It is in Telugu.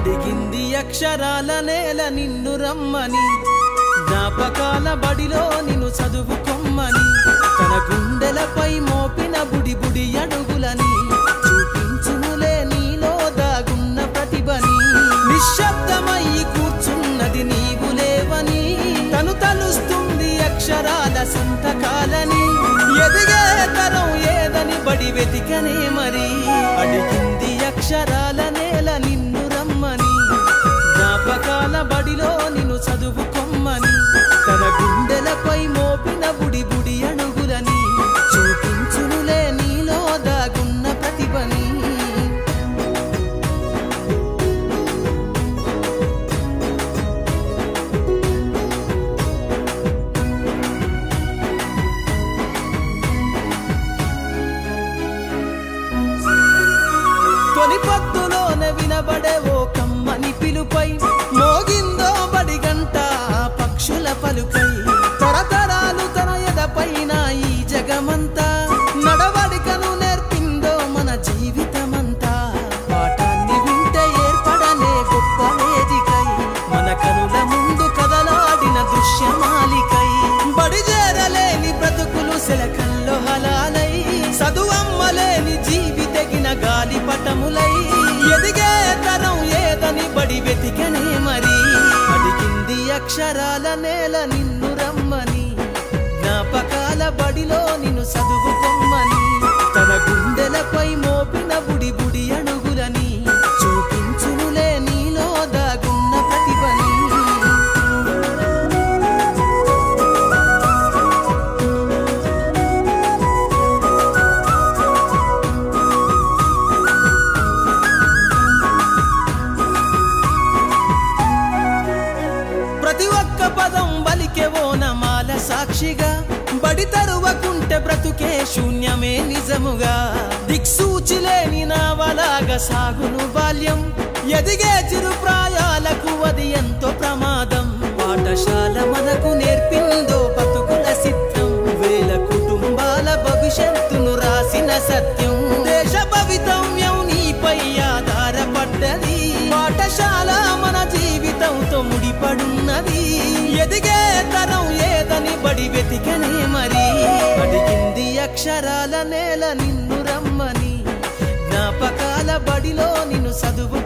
అడిగింది అక్షరాల నేల నిన్ను రమ్మని, జ్ఞాపకాల బడిలో నిన్ను చదువుకొమ్మని, తన గుండెలపై మోపిన బుడి బుడి అడుగులని చూపించునులే నీలో దాగున్న ప్రతిభని. నిశ్శబ్దమై కూర్చున్నది నీవు లేవని, తను తలుస్తుంది అక్షరాల సంతకాలని. ఎదిగే తరం ఏదని బడి వెతికనే మరి, అడిగింది అక్షరాల నేల నిన్ను రమ్మని, జ్ఞాపకాల బడిలో నిన్ను చదువుకొమ్మని, తన గుండెలపై మోపిన బుడి బుడి అడుగులని చూపించునులే నీలో దాగున్న ప్రతిభని. తొలి పొద్దులోనే వినబడే ఓ కమ్మని పిలుపై, మోగిందో బడి గంట పక్షుల పలుకై. తరతరాలు తన ఎదపైన ఈ జగమంతా, నడవడికను నేర్పిందో మన జీవితమంతా. పాఠాన్ని వింటే ఏర్పడనే గొప్ప వేదికై, మన కనుల ముందు కదలాడిన దృశ్యమాలికై. బడి చేరలేని బ్రతుకులు సెలకల్లో హలాలై, చదువమ్మలేని జీవితగిన గాలి పటములై. ఎదిగే తరం ఏదని బడి వెతికనే మరి, అడిగింది అక్షరాల నేల నిన్ను రమ్మని, జ్ఞాపకాల బడిలో నిన్ను చదువుకొమ్మని, తన గుండెలపై మోపిన బుడి బుడి అడుగులని చూపించునులే నీలో దాగున్న ప్రతిభని. ప్రతి ఒక్క పదం బలికే ఓనమాల సాక్షిగా, బడి తరువకుంటే బ్రతుకే శూన్యమే నిజముగా. దిక్సూచి లేని నావలాగా సాగును బాల్యం, ఎదిగే చిరుప్రాయాలకు అది ఎంతో ప్రమాదం. పాఠశాల మనకు నేర్పిందో బతుకుల సిద్ధం, వేల కుటుంబాల భవిష్యత్తును రాసిన సత్యం. దేశ భవితవ్యం నీపై ఆధారపడ్డది, పాఠశాల మన జీవితంతో ముడిపడున్నది. ఎదిగే తరం ఏదని బడి వెతికనే మరి, అడిగింది అక్షరాల నేల నిన్ను రమ్మని, జ్ఞాపకాల బడిలో నిన్ను చదువు